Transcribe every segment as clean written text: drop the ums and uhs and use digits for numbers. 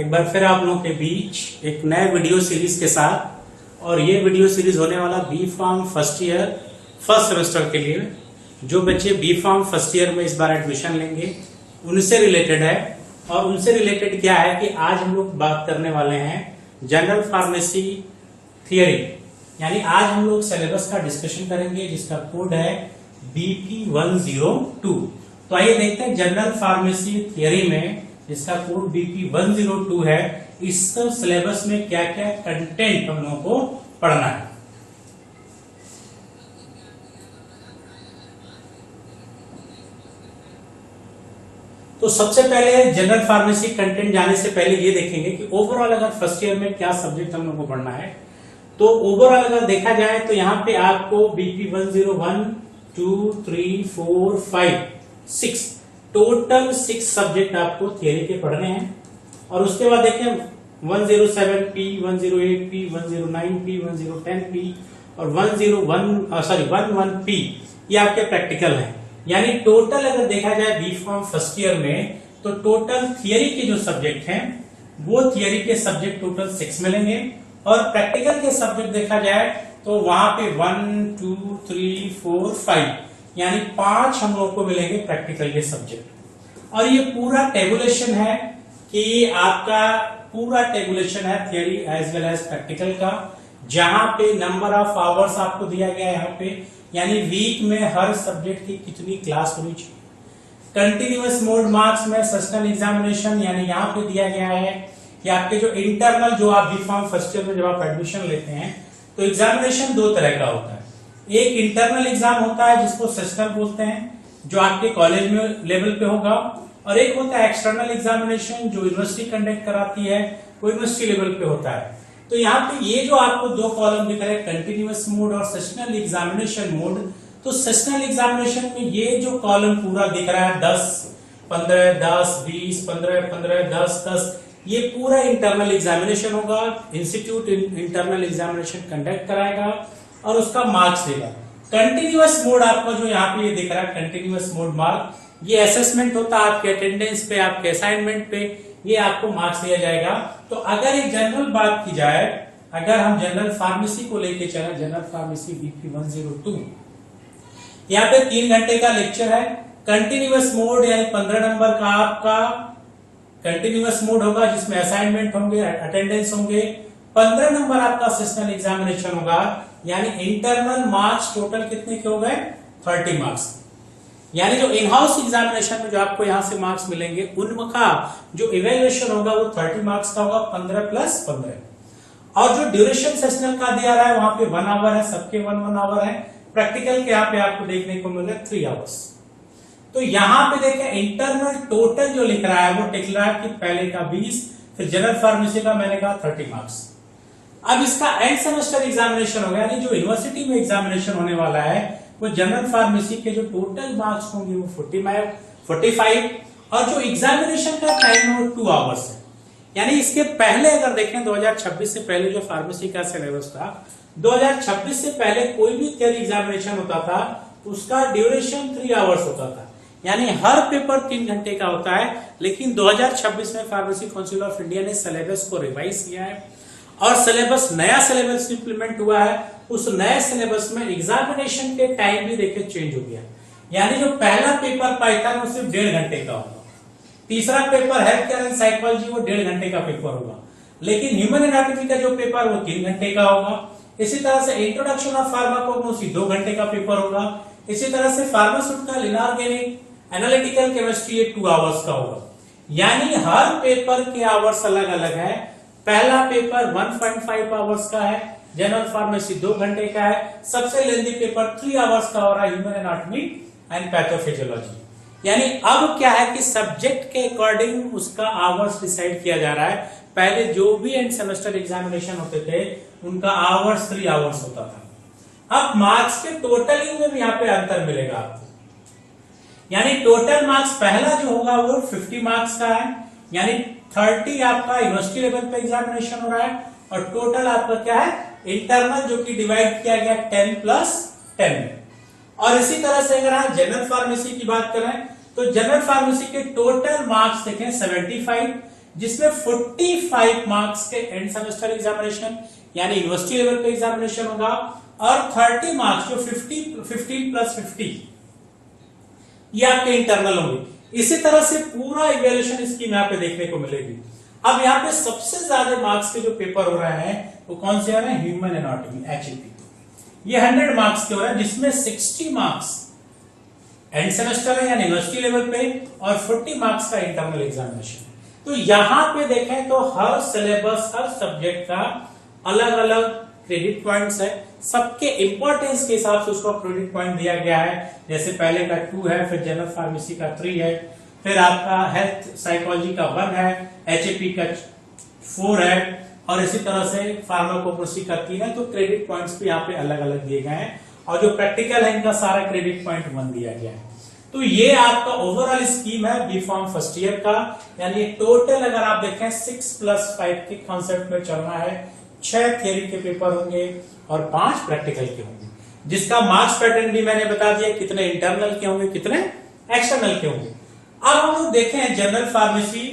एक बार फिर आप लोगों के बीच एक नए वीडियो सीरीज के साथ। और ये वीडियो सीरीज होने वाला B pharm first year first semester के लिए। जो बच्चे बी फार्म फर्स्ट ईयर में इस बार एडमिशन लेंगे उनसे रिलेटेड है। और उनसे रिलेटेड क्या है कि आज हम लोग बात करने वाले हैं जनरल फार्मेसी थियरी, यानी आज हम लोग सिलेबस का डिस्कशन करेंगे जिसका कोड है BP 102। तो आइए देखते हैं जनरल फार्मेसी थियरी में जिसका कोड BP 102 है, इस सिलेबस में क्या क्या कंटेंट हम लोगों को पढ़ना है। तो सबसे पहले जनरल फार्मेसी कंटेंट जाने से पहले ये देखेंगे कि ओवरऑल अगर फर्स्ट ईयर में क्या सब्जेक्ट हम लोग को पढ़ना है। तो ओवरऑल अगर देखा जाए तो यहाँ पे आपको BP 101 2 3 4 5 6 टोटल 6 सब्जेक्ट आपको थियरी के पढ़ने हैं। और उसके बाद देखें 107P 108P 109P 110P और 11P ये आपके प्रैक्टिकल हैं। यानी टोटल अगर देखा जाए बी फॉर्म फर्स्ट ईयर में तो टोटल थियरी के जो सब्जेक्ट हैं वो थियरी के सब्जेक्ट टोटल 6 मिलेंगे। और प्रैक्टिकल के सब्जेक्ट देखा जाए तो वहां पे 1 2 3 4 5 यानी 5 हम लोग को मिलेंगे प्रैक्टिकल के सब्जेक्ट। और ये पूरा टेबुलेशन है कि आपका पूरा टेबुलेशन है theory as well as practical का, जहां पे नंबर ऑफ आवर्स आपको दिया गया है यहाँ पे, यानी वीक में हर सब्जेक्ट की कितनी क्लास होनी चाहिए। कंटिन्यूअस मोड मार्क्स में सेशनल एग्जामिनेशन यानी यहाँ पे दिया गया है कि आपके जो इंटरनल जो आप बी फॉर्म फर्स्ट ईयर में जब आप एडमिशन लेते हैं तो एग्जामिनेशन 2 तरह का होता है। एक इंटरनल एग्जाम होता है जिसको सेशनल बोलते हैं, जो आपके कॉलेज में लेवल पे होगा। और एक होता है एक्सटर्नल एग्जामिनेशन जो यूनिवर्सिटी कंडक्ट कराती है, वो यूनिवर्सिटी लेवल पे होता है। तो यहाँ पे ये जो आपको 2 कॉलम दिख रहे हैं कंटिन्यूअस मोड और सेशनल एग्जामिनेशन मोड, तो सेशनल एग्जामिनेशन में ये जो कॉलम पूरा दिख रहा है 10 15 10 20 15 15 10 10 ये पूरा इंटरनल एग्जामिनेशन होगा। इंस्टीट्यूट इंटरनल एग्जामिनेशन कंडक्ट कराएगा और उसका मार्क्स देगा। कंटिन्यूअस मोड आपका जो यहाँ पे ये दिख रहा है कंटिन्यूअस मोड मार्क, ये असेसमेंट होता है आपके अटेंडेंस पे, आपके असाइनमेंट पे, ये आपको मार्क्स दिया जाएगा। तो अगर एक जनरल बात की जाए, अगर हम जनरल फार्मेसी को लेके चले, जनरल फार्मेसी BP 102, यहाँ पे 3 घंटे का लेक्चर है। कंटिन्यूअस मोड यानी 15 नंबर का आपका कंटिन्यूअस मोड होगा जिसमें असाइनमेंट होंगे, अटेंडेंस होंगे। 15 नंबर आपका सेशनल एग्जामिनेशन होगा, यानी इंटरनल मार्क्स टोटल कितने के हो गए 30 मार्क्स। यानी जो इन हाउस एग्जामिनेशन में जो आपको यहां से मार्क्स मिलेंगे उनका जो इवेल्युएशन होगा वो 30 मार्क्स का होगा, 15 + 15। और जो ड्यूरेशन सेशनल का दिया रहा है वहां पे 1 आवर है, सबके 1 आवर है। प्रैक्टिकल के यहाँ पे आपको देखने को मिल रहा है 3 आवर्स। तो यहां पे देखें इंटरनल टोटल जो लिख रहा है वो लिख रहा है कि पहले का 20, फिर जनरल फार्मेसी का मैंने कहा 30 मार्क्स। अब इसका एंड सेमेस्टर एग्जामिनेशन होगा, यानी जो यूनिवर्सिटी में एग्जामिनेशन होने वाला है वो जनरल फार्मेसी के जो टोटल मार्क्स होंगे वो 45 और जो एग्जामिनेशन का टाइम है वो 2 आवर्स है। यानी इसके पहले अगर देखें 2026 से पहले जो फार्मेसी का सिलेबस था, 2026 से पहले कोई भी थियरी एग्जामिनेशन होता था उसका ड्यूरेशन 3 आवर्स होता था, यानी हर पेपर 3 घंटे का होता है। लेकिन 2026 में फार्मेसी काउंसिल ऑफ इंडिया ने सिलेबस को रिवाइज किया है और सिलेबस नया सिलेबस इंप्लीमेंट हुआ है। उस नए सिलेबस में एग्जामिनेशन के टाइम भी देखिए चेंज हो गया, यानी जो पहला पेपर पाइथन वो सिर्फ 1.5 घंटे का होगा, तीसरा paper health care and psychology वो 1.5 घंटे का पेपर होगा, लेकिन ह्यूमन एनाटॉमी का जो पेपर वो 3 घंटे का होगा। इसी तरह से इंट्रोडक्शन ऑफ फार्माकोग्नोसी 2 घंटे का पेपर होगा। इसी तरह से pharmaceutical inorganic analytical chemistry 2 hours का होगा। यानी हर पेपर के आवर्स अलग अलग है। पहला पेपर 1.5 आवर्स का है, जनरल फार्मेसी 2 घंटे का है, सबसे लेंथी पेपर 3 आवर्स का हो रहा है ह्यूमन एनाटॉमी एंड पैथोफिजियोलॉजी। यानी अब क्या है कि सब्जेक्ट के अकॉर्डिंग उसका आवर्स डिसाइड किया जा रहा है। पहले जो भी एंड सेमेस्टर एग्जामिनेशन होते थे उनका आवर्स 3 आवर्स होता था। अब मार्क्स के टोटलिंग में भी यहाँ पे अंतर मिलेगा आपको, यानी टोटल मार्क्स पहला जो होगा वो 50 मार्क्स का है, यानी 30 आपका यूनिवर्सिटी लेवल पे एग्जामिनेशन हो रहा है और टोटल आपका क्या है इंटरनल, जो कि डिवाइड किया गया 10 + 10 में। और इसी तरह से अगर आप जनरल फार्मेसी की बात करें तो जनरल फार्मेसी के टोटल मार्क्स देखें 75, जिसमें 45 मार्क्स के एंड सेमेस्टर एग्जामिनेशन यानी यूनिवर्सिटी लेवल पे एग्जामिनेशन होगा और 30 मार्क्स जो 15 प्लस 50 ये आपके इंटरनल होंगे। इसी तरह से पूरा इवैल्यूएशन स्कीम यहाँ पे देखने को मिलेगी। अब यहाँ पे सबसे ज्यादा मार्क्स के जो पेपर हो रहे हैं वो कौन से हो रहे हैं? ह्यूमन एनाटॉमी HAP, ये 100 मार्क्स के हो रहे हैं, जिसमें 60 मार्क्स एंड सेमेस्टर है यानी यूनिवर्सिटी लेवल पे और 40 मार्क्स का इंटरनल एग्जामिनेशन। तो यहां पे देखें तो हर सिलेबस हर सब्जेक्ट का अलग अलग क्रेडिट पॉइंट्स है, सबके इंपॉर्टेंस के हिसाब से उसको क्रेडिट पॉइंट दिया गया है। जैसे पहले का 2 है, फिर जनरल फार्मेसी का 3 है, फिर आपका हेल्थ साइकोलॉजी का 1 है, HAP का 4 है और इसी तरह से फार्माकोपोसी का 3 है। तो क्रेडिट पॉइंट्स भी यहाँ पे अलग अलग दिए गए हैं और जो प्रैक्टिकल है इनका सारा क्रेडिट पॉइंट 1 दिया गया है। तो ये आपका ओवरऑल स्कीम है बी फार्म फर्स्ट ईयर का, यानी टोटल अगर आप देखें 6+5 के कॉन्सेप्ट में चलना है। 6 थियरी के पेपर होंगे और 5 प्रैक्टिकल के होंगे, जिसका मार्क्स पैटर्न भी मैंने बता दिया, कितने इंटरनल के होंगे कितने एक्सटर्नल के होंगे। अब हम लोग देखें जनरल फार्मेसी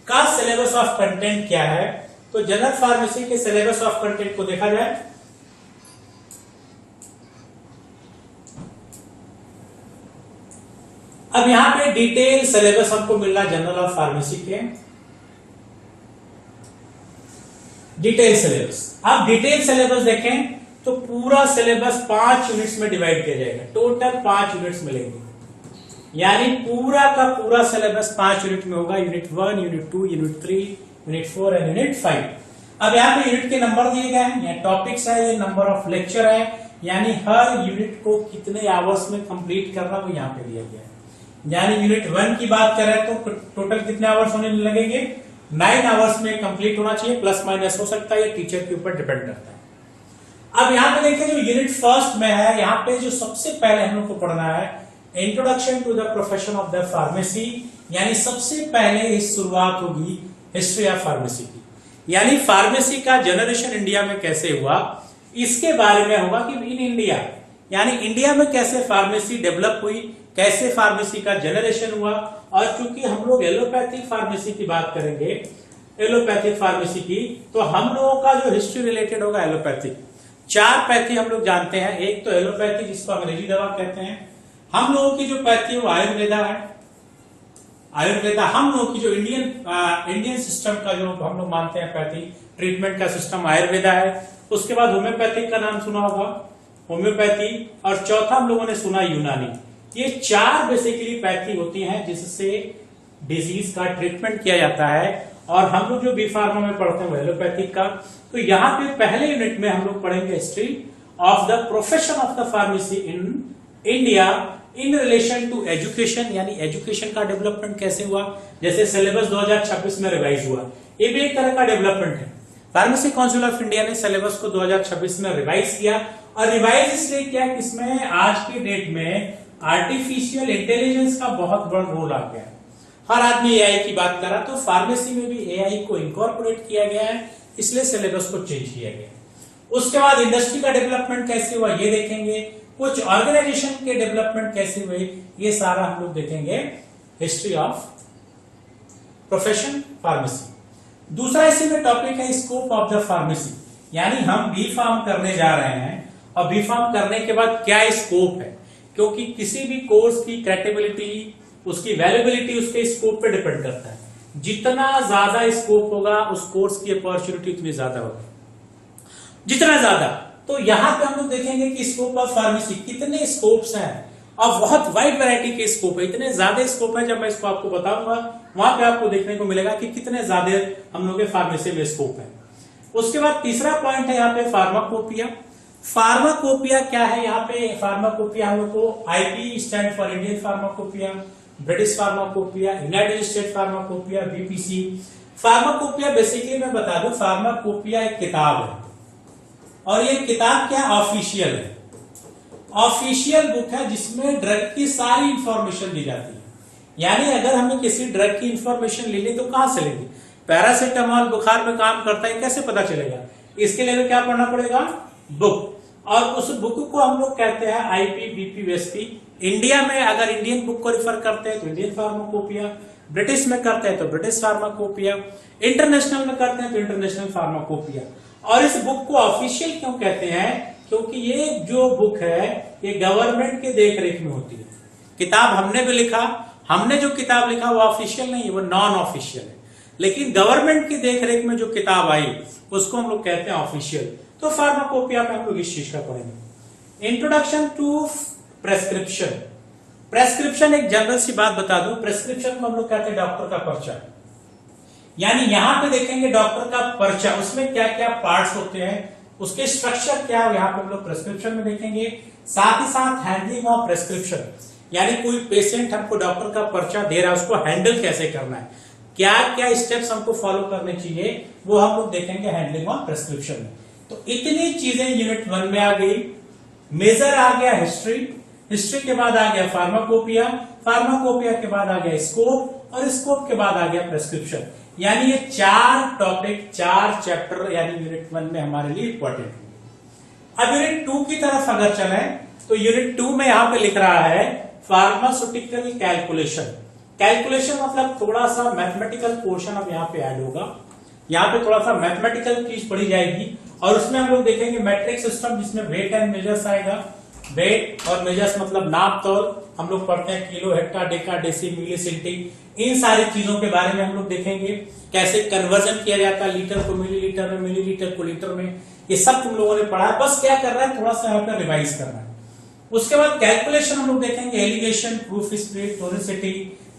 का सिलेबस ऑफ कंटेंट क्या है। तो जनरल फार्मेसी के सिलेबस ऑफ कंटेंट को देखा जाए अब यहां पे डिटेल सिलेबस हमको मिल रहा है जनरल ऑफ फार्मेसी के डिटेल सिलेबस। आप डिटेल सिलेबस देखें तो पूरा सिलेबस 5 यूनिट्स में डिवाइड किया जाएगा, टोटल 5 यूनिट्स मिलेंगे, यानी पूरा का पूरा सिलेबस 5 यूनिट में होगा। Unit 1, unit 2, unit 3, unit 4 and unit 5। अब यहाँ पे यूनिट के नंबर दिए गए हैं, यहाँ टॉपिक्स है, ये नंबर ऑफ लेक्चर है, यानी हर यूनिट को कितने आवर्स में कंप्लीट करना वो यहाँ पे दिया गया है। यानी यूनिट 1 की बात करें तो टोटल कितने आवर्स होने लगेंगे? 9 आवर्स में कंप्लीट होना चाहिए, प्लस माइनस हो सकता है, ये टीचर के ऊपर डिपेंड करता है। अब यहाँ पे देखिए जो यूनिट फर्स्ट में है, यहाँ पे जो सबसे पहले हम लोग को पढ़ना है introduction to the profession of the pharmacy, यानी सबसे पहले इस शुरुआत होगी हिस्ट्री ऑफ फार्मेसी की, यानी फार्मेसी का जनरेशन इंडिया में कैसे हुआ इसके बारे में होगा कि इन इंडिया यानी इंडिया में कैसे फार्मेसी डेवलप हुई, कैसे फार्मेसी का जनरेशन हुआ। और चूंकि हम लोग एलोपैथिक फार्मेसी की बात करेंगे, एलोपैथिक फार्मेसी की, तो हम लोगों का जो हिस्ट्री रिलेटेड होगा एलोपैथिक। 4 पैथी हम लोग जानते हैं, एक तो एलोपैथी जिसको अंग्रेजी दवा कहते हैं, हम लोगों की जो पैथी है वो आयुर्वेदा है। आयुर्वेदा हम लोगों की जो इंडियन सिस्टम का जो हम लोग मानते हैं पैथी ट्रीटमेंट का सिस्टम आयुर्वेदा है। उसके बाद होम्योपैथिक का नाम सुना होगा, होम्योपैथी, और चौथा हम लोगों ने सुना यूनानी। ये 4 बेसिकली पैथी होती हैं जिससे डिजीज का ट्रीटमेंट किया जाता है, और हम लोग जो बी फार्मा में पढ़ते हैं वो एलोपैथिक का। तो यहाँ पे पहले यूनिट में हम लोग पढ़ेंगे history of the profession of the pharmacy in India in relation to education, यानी एजुकेशन का डेवलपमेंट कैसे हुआ। जैसे सिलेबस 2026 में रिवाइज हुआ, ये भी एक तरह का डेवलपमेंट है। फार्मेसी काउंसिल ऑफ इंडिया ने सिलेबस को 2026 में रिवाइज किया, और रिवाइज इसलिए किया कि इसमें आज की डेट में आर्टिफिशियल इंटेलिजेंस का बहुत बड़ा रोल आ गया है। हर आदमी एआई की बात कर रहा, तो फार्मेसी में भी एआई को इनकॉर्पोरेट किया गया है, इसलिए सिलेबस को चेंज किया गया। उसके बाद इंडस्ट्री का डेवलपमेंट कैसे हुआ ये देखेंगे, कुछ ऑर्गेनाइजेशन के डेवलपमेंट कैसे हुए, ये सारा हम लोग देखेंगे हिस्ट्री ऑफ प्रोफेशन फार्मेसी। दूसरा इसी में टॉपिक है स्कोप ऑफ द फार्मेसी, यानी हम बी फार्म करने जा रहे हैं और बी फार्म करने के बाद क्या स्कोप है, क्योंकि किसी भी कोर्स की क्रेडिबिलिटी, उसकी वैल्यूबिलिटी उसके स्कोप पे डिपेंड करता है। जितना ज्यादा स्कोप होगा उस कोर्स की अपॉर्चुनिटी उतनी ज्यादा होगी, जितना ज्यादा। तो यहां पे हम लोग देखेंगे कि स्कोप ऑफ फार्मेसी कितने स्कोप्स हैं, और बहुत वाइड वैरायटी के स्कोप है, इतने ज्यादा स्कोप है। जब मैं इसको आपको बताऊंगा वहां पे आपको देखने को मिलेगा कि कितने ज्यादा हम लोग के फार्मेसी में स्कोप है। उसके बाद तीसरा पॉइंट है यहाँ पे फार्माकोपिया। फार्माकोपिया क्या है, यहाँ पे फार्माकोपिया हम लोग को IP stand for Indian pharmacopoeia, British pharmacopoeia, United state pharmacopoeia, BPC. Pharmacopoeia basically मैं बता दूं, फार्माकोपिया एक किताब है, और ये किताब क्या ऑफिशियल है, ऑफिशियल बुक है जिसमें ड्रग की सारी इंफॉर्मेशन दी जाती है। यानी अगर हमें किसी ड्रग की इंफॉर्मेशन लेनी तो कहां से लेंगे, पैरासिटामॉल बुखार में काम करता है कैसे पता चलेगा, इसके लिए क्या पढ़ना पड़ेगा, बुक। और उस बुक को हम लोग कहते हैं आईपी, बीपी, वेसपी। इंडिया में अगर इंडियन बुक को रिफर करते हैं तो इंडियन फार्माकोपिया, ब्रिटिश में करते हैं तो ब्रिटिश फार्माकोपिया, इंटरनेशनल में करते हैं तो इंटरनेशनल फार्माकोपिया। और इस बुक को ऑफिशियल क्यों कहते हैं? क्योंकि ये जो बुक है ये गवर्नमेंट के देखरेख में होती है। किताब हमने भी लिखा, हमने जो किताब लिखा वो ऑफिशियल नहीं है, वो नॉन ऑफिशियल है, लेकिन गवर्नमेंट की देखरेख में जो किताब आई उसको हम लोग कहते हैं ऑफिशियल। तो फार्माकोपिया में हम लोग इस चीज का पढ़ेंगे। Introduction to prescription. प्रेस्क्रिप्शन एक जनरल सी बात बता दूं, प्रेस्क्रिप्शन को हम लोग कहते हैं डॉक्टर का पर्चा। यानी यहां पे देखेंगे डॉक्टर का पर्चा, उसमें क्या क्या पार्ट्स होते हैं, उसके स्ट्रक्चर क्या है, यहां पे हम लोग प्रेस्क्रिप्शन में देखेंगे। साथ ही साथ हैंडलिंग ऑफ प्रेस्क्रिप्शन, यानी कोई पेशेंट हमको डॉक्टर का पर्चा दे रहा है, उसको हैंडल कैसे करना है, क्या क्या स्टेप्स हमको फॉलो करने चाहिए, वो हम लोग देखेंगे हैंडलिंग ऑफ प्रेस्क्रिप्शन में। तो इतनी चीजें यूनिट 1 में आ गई। मेजर आ गया हिस्ट्री, हिस्ट्री के बाद आ गया फार्माकोपिया, फार्माकोपिया के बाद आ गया स्कोप, और स्कोप के बाद आ गया प्रेस्क्रिप्शन। यानी ये 4 टॉपिक, 4 चैप्टर यानी यूनिट 1 में हमारे लिए इंपॉर्टेंट है। अब यूनिट 2 की तरफ अगर चले तो यूनिट 2 में यहां पे लिख रहा है फार्मास्यूटिकल कैलकुलेशन। कैलकुलेशन मतलब थोड़ा सा मैथमेटिकल पोर्शन अब यहाँ पे ऐड होगा, यहाँ पे थोड़ा सा मैथमेटिकल चीज पढ़ी जाएगी, और उसमें हम लोग देखेंगे मैट्रिक सिस्टम जिसमें वेट एंड मेजर्स आएगा। वेट और मेजर्स मतलब नाप तौल, हम लोग पढ़ते हैं किलो, हेक्टर, डेका, डेसी, मिली, सेंटी, इन सारी चीजों के बारे में हम लोग देखेंगे। कैसे कन्वर्जन किया जाता है लीटर को मिलीलीटर में, मिलीलीटर को लीटर में, ये सब तुम लोगों ने पढ़ा है, बस क्या करना है थोड़ा सा यहाँ पे रिवाइज करना है। उसके बाद कैलकुलेशन हम लोग देखेंगे, alligation, proof split, tonicity,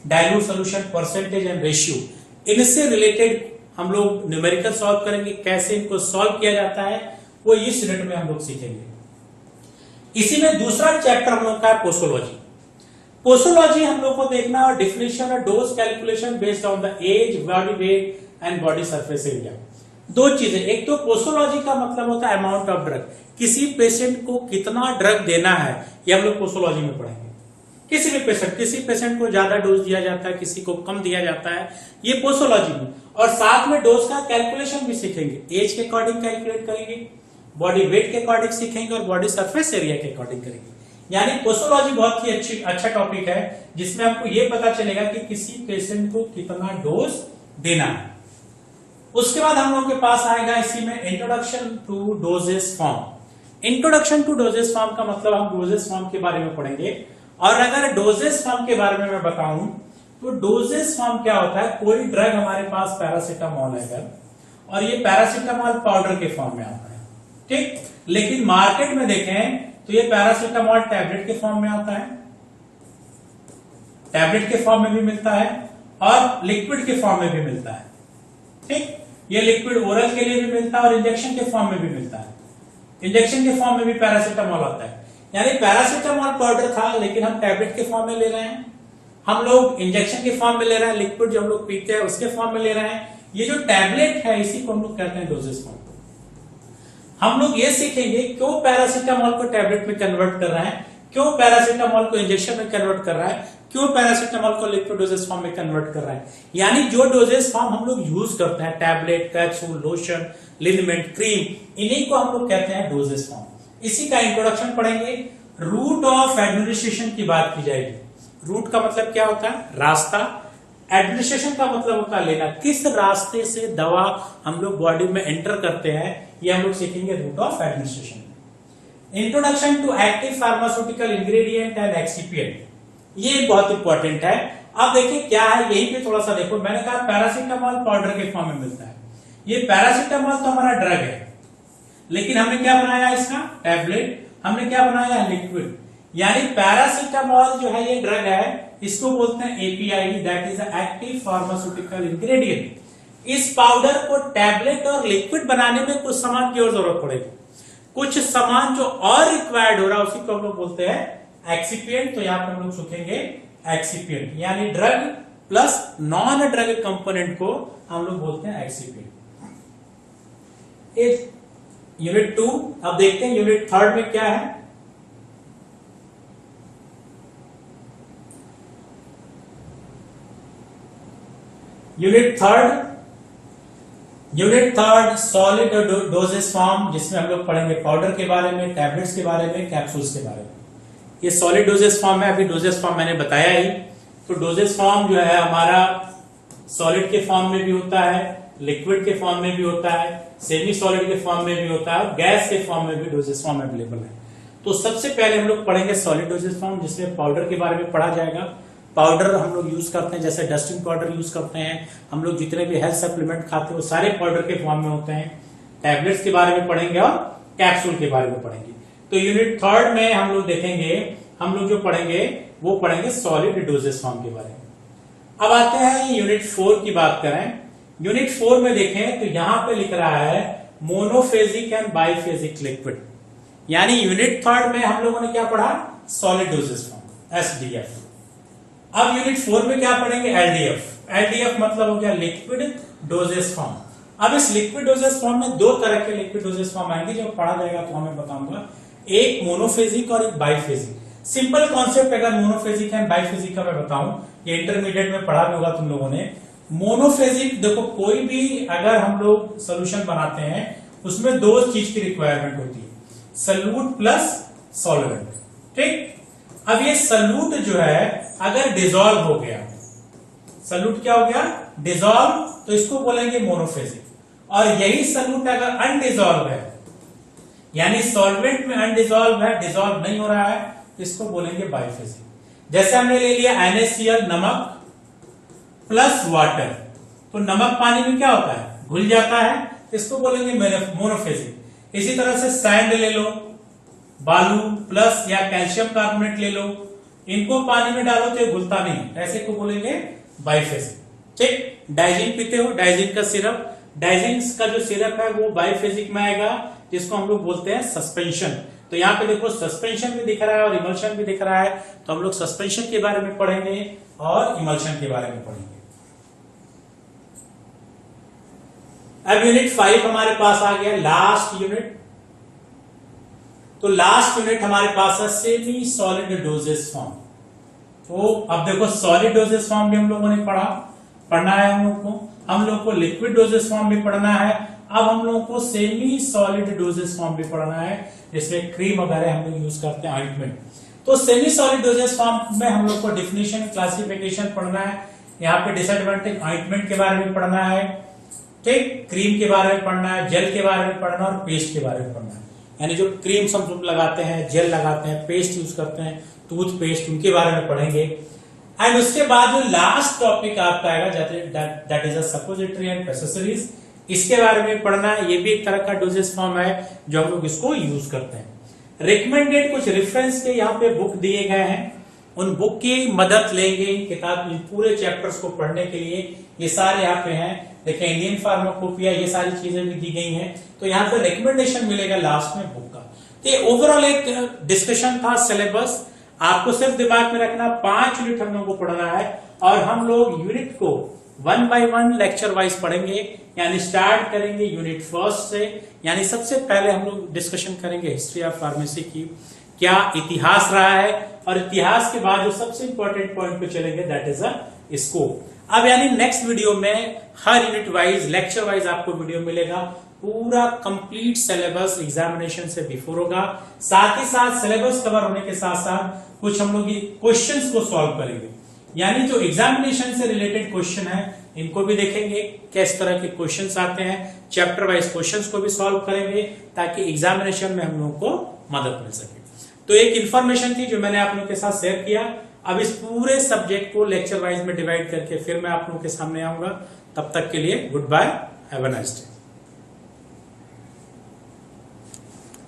dilute solution, percentage and ratio. इनसे रिलेटेड हम लोग न्यूमेरिकल सॉल्व करेंगे, कैसे इनको सॉल्व किया जाता है वो इस यूनिट में हम लोग सीखेंगे। इसी में दूसरा चैप्टर हम लोग का है पोसोलॉजी। पोसोलॉजी हम लोग को देखना और डिफिनेशन और dose calculation based on the age, body weight and body surface area. दो चीजें, एक तो पोसोलॉजी का मतलब होता है अमाउंट ऑफ ड्रग, किसी पेशेंट को कितना ड्रग देना है ये हम लोग पोसोलॉजी में पढ़ेंगे। किसी भी पेशेंट, किसी पेशेंट को ज्यादा डोज दिया जाता है, किसी को कम दिया जाता है, ये पोसोलॉजी में। और साथ में डोज का कैलकुलेशन भी सीखेंगे, एज के अकॉर्डिंग कैलकुलेट करेंगे, बॉडी वेट के अकॉर्डिंग सीखेंगे और बॉडी सरफेस एरिया के अकॉर्डिंग करेंगे। यानी पोसोलॉजी बहुत ही अच्छा टॉपिक है जिसमें आपको ये पता चलेगा कि किसी पेशेंट को कितना डोज देना है। उसके बाद हम लोग के पास आएगा इसी में introduction to doses form. Introduction to doses form का मतलब हम डोजेस फॉर्म के बारे में पढ़ेंगे। और अगर डोजेस फॉर्म के बारे में मैं बताऊं तो डोजेस फॉर्म क्या होता है, कोई ड्रग हमारे पास पैरासीटामोल है अगर, और ये पैरासीटामोल पाउडर के फॉर्म में आता है, ठीक, लेकिन मार्केट में देखें तो ये पैरासीटामोल टैबलेट के फॉर्म में आता है, टैबलेट के फॉर्म में भी मिलता है और लिक्विड के फॉर्म में भी मिलता है, ठीक। ये लिक्विड ओरल के लिए भी मिलता है और इंजेक्शन के फॉर्म में भी मिलता है। इंजेक्शन के फॉर्म में भी पैरासीटामोल आता है, यानी पैरासीटामोल पाउडर था लेकिन हम टैबलेट के फॉर्म में ले रहे हैं, हम लोग इंजेक्शन के फॉर्म में ले रहे हैं, लिक्विड जो हम लोग पीते हैं उसके फॉर्म में ले रहे हैं। ये जो टैबलेट है इसी को हम लोग कहते हैं डोजेस फॉर्म। हम लोग ये सीखेंगे क्यों पैरासीटामोल को टैबलेट में कन्वर्ट कर रहा है, क्यों पैरासीटामोल को इंजेक्शन में कन्वर्ट कर रहा है, क्यों पैरासीटामोल को लिक्विड डोजेस फॉर्म में कन्वर्ट कर रहा है। यानी जो डोजेस फॉर्म हम लोग यूज करते हैं, टैबलेट, कैप्सूल, लोशन, लिनमेंट, क्रीम, इन्हीं को हम लोग कहते हैं डोजेस फॉर्म। इसी का इंट्रोडक्शन पढ़ेंगे। रूट ऑफ एडमिनिस्ट्रेशन की बात की जाएगी। रूट का मतलब क्या होता है, रास्ता। एडमिनिस्ट्रेशन का मतलब होता है लेना, किस रास्ते से दवा हम लोग बॉडी में एंटर करते हैं, ये हम लोग सीखेंगे route of administration. Introduction to active pharmaceutical ingredient and excipient, ये बहुत इंपॉर्टेंट है। अब देखिए क्या है, यही पे थोड़ा सा देखो, मैंने कहा पैरासीटामोल पाउडर के फॉर्म में मिलता है। ये पैरासीटामोल तो हमारा ड्रग है, लेकिन हमने क्या बनाया इसका, टैबलेट, हमने क्या बनाया, लिक्विड। यानी पैरासीटामोल जो है ये ड्रग है, इसको बोलते हैं API, that is active pharmaceutical ingredient. इस पाउडर को टैबलेट और लिक्विड बनाने में कुछ सामान की और जरूरत पड़ेगी, कुछ सामान जो और रिक्वायर्ड हो रहा है उसी को हम लोग बोलते हैं एक्सिपिएंट। तो यहां पर हम लोग सीखेंगे एक्सिपिएंट, यानी drug plus non drug component को हम लोग बोलते हैं एक्सिपिएंट। यूनिट 2 अब देखते हैं यूनिट 3 में क्या है। Unit third solid doses form, जिसमें हम लोग पढ़ेंगे पाउडर के बारे में, टैबलेट्स के बारे में, कैप्सूल्स के बारे में। ये सॉलिड डोजेस फॉर्म है, अभी डोजेस फॉर्म मैंने बताया ही। तो डोजेस फॉर्म जो है हमारा सॉलिड के फॉर्म में भी होता है, लिक्विड के फॉर्म में भी होता है, सेमी सॉलिड के फॉर्म में भी होता है और गैस के फॉर्म में भी डोजेस फॉर्म अवेलेबल है। तो सबसे पहले हम लोग पढ़ेंगे सॉलिड डोजेस फॉर्म, जिसमें पाउडर के बारे में पढ़ा जाएगा। पाउडर हम लोग यूज करते हैं, जैसे डस्टिंग पाउडर यूज करते हैं, हम लोग जितने भी हेल्थ सप्लीमेंट खाते हैं वो सारे पाउडर के फॉर्म में होते हैं। टैबलेट्स के बारे में पढ़ेंगे और कैप्सूल के बारे में पढ़ेंगे। तो यूनिट 3 में हम लोग देखेंगे, हम लोग जो पढ़ेंगे वो पढ़ेंगे सॉलिड डोजेस फॉर्म के बारे में। अब आते हैं यूनिट 4 की बात करें। यूनिट 4 में देखें तो यहां पे लिख रहा है मोनोफेजिक एंड बाइफेजिक लिक्विड, यानी यूनिट 3 में हम लोगों ने क्या पढ़ा, सॉलिड डोजेस फॉर्म एसडीएफ। अब यूनिट 4 में क्या पढ़ेंगे, एलडीएफ। एलडीएफ मतलब हो गया लिक्विड डोजेस फॉर्म। अब इस लिक्विड डोजेस फॉर्म में दो तरह के लिक्विड डोजेस फॉर्म आएंगे, जब पढ़ा जाएगा तो हमें बताऊंगा, एक मोनोफेजिक और एक बाइफेजिक। सिंपल कॉन्सेप्ट अगर मोनोफेजिक एंड बाइफेजिक का मैं बताऊं, ये इंटरमीडिएट में पढ़ा भी होगा तुम लोगों ने। मोनोफेजिक देखो, कोई भी अगर हम लोग सोल्यूशन बनाते हैं उसमें दो चीज की रिक्वायरमेंट होती है, सल्यूट प्लस सॉल्वेंट। ठीक, अब ये सल्यूट जो है अगर डिसॉल्व हो गया, सल्यूट क्या हो गया, डिसॉल्व, तो इसको बोलेंगे मोनोफेजिक। और यही सल्यूट अगर अनडिसॉल्व है, यानी सॉल्वेंट में अनडिसॉल्व है, डिसॉल्व नहीं हो रहा है, इसको बोलेंगे बाइफेजिक। जैसे हमने ले लिया NaCl, नमक प्लस वाटर, तो नमक पानी में क्या होता है, घुल जाता है, इसको बोलेंगे मोनोफेजिक। इसी तरह से सैंड ले लो, बालू प्लस या कैल्शियम कार्बोनेट ले लो, इनको पानी में डालो तो ये घुलता नहीं, ऐसे को बोलेंगे बाइफेजिक। ठीक, डाइजिन पीते हो, डाइजिन का सिरप, डाइजिन का जो सिरप है वो बाइफेजिक में आएगा, जिसको हम लोग बोलते हैं सस्पेंशन। तो यहाँ पे देखो सस्पेंशन भी दिख रहा है और इमल्शन भी दिख रहा है, तो हम लोग सस्पेंशन के बारे में पढ़ेंगे और इमल्शन के बारे में पढ़ेंगे। अब यूनिट 5 हमारे पास आ गया, लास्ट यूनिट। तो लास्ट यूनिट हमारे पास है सेमी सॉलिड डोजेस फॉर्म। तो अब देखो सॉलिड डोजेस फॉर्म भी हम लोगों ने पढ़ना है, हम लोग को लिक्विड डोजेस फॉर्म भी पढ़ना है। अब हम लोगों को सेमी सॉलिड डोजेस फॉर्म भी पढ़ना है, जिसमें क्रीम वगैरह हम लोग यूज करते हैं, ऑइंटमेंट। तो सेमी सॉलिड डोजेस फॉर्म में हम लोग को डिफिनेशन, क्लासिफिकेशन पढ़ना है। यहाँ पे डिसएडवांटेज, ऑइंटमेंट के बारे में पढ़ना है, ठीक, क्रीम के बारे में पढ़ना है, जेल के बारे में पढ़ना है और पेस्ट के बारे में पढ़ना है। यानी जो क्रीम हम लगाते हैं, जेल लगाते हैं, पेस्ट यूज करते हैं, टूथपेस्ट, उनके बारे में पढ़ेंगे। एंड उसके बाद जो लास्ट टॉपिक आपका आएगा, that is a suppository and accessories, इसके बारे में पढ़ना है। ये भी एक तरह का डोजेस फॉर्म है जो हम लोग इसको यूज करते हैं। रिकमेंडेड कुछ रेफरेंस के यहाँ पे बुक दिए गए हैं, उन बुक की मदद लेंगे किताब पूरे चैप्टर्स को पढ़ने के लिए। ये सारे यहाँ पे हैं, देखिए इंडियन फार्माकोपिया, ये सारी चीजें भी दी गई हैं। तो यहाँ पे रिकमेंडेशन मिलेगा लास्ट में बुक का। तो ये ओवरऑल एक डिस्कशन था सिलेबस। आपको सिर्फ दिमाग में रखना 5 यूनिट हम लोग को पढ़ना है और हम लोग यूनिट को 1 by 1 लेक्चर वाइज पढ़ेंगे। यानी स्टार्ट करेंगे यूनिट 1 से, यानी सबसे पहले हम लोग डिस्कशन करेंगे हिस्ट्री ऑफ फार्मेसी की, क्या इतिहास रहा है, और इतिहास के बाद जो सबसे इंपॉर्टेंट पॉइंट पे चलेंगे, दैट इज अ स्कोप। अब यानी नेक्स्ट वीडियो में हर यूनिट वाइज, लेक्चर वाइज आपको वीडियो मिलेगा, पूरा कंप्लीट सिलेबस एग्जामिनेशन से बिफोर होगा। साथ ही साथ सिलेबस कवर होने के साथ साथ कुछ हम लोग क्वेश्चंस को सॉल्व करेंगे, यानी जो एग्जामिनेशन से रिलेटेड क्वेश्चन है इनको भी देखेंगे, किस तरह के क्वेश्चंस आते हैं, चैप्टर वाइज क्वेश्चंस को भी सॉल्व करेंगे, ताकि एग्जामिनेशन में हम लोगों को मदद मिल सके। तो एक इंफॉर्मेशन थी जो मैंने आप लोगों के साथ शेयर किया। अब इस पूरे सब्जेक्ट को लेक्चर वाइज में डिवाइड करके फिर मैं आप लोगों के सामने आऊंगा। तब तक के लिए goodbye, have a nice day.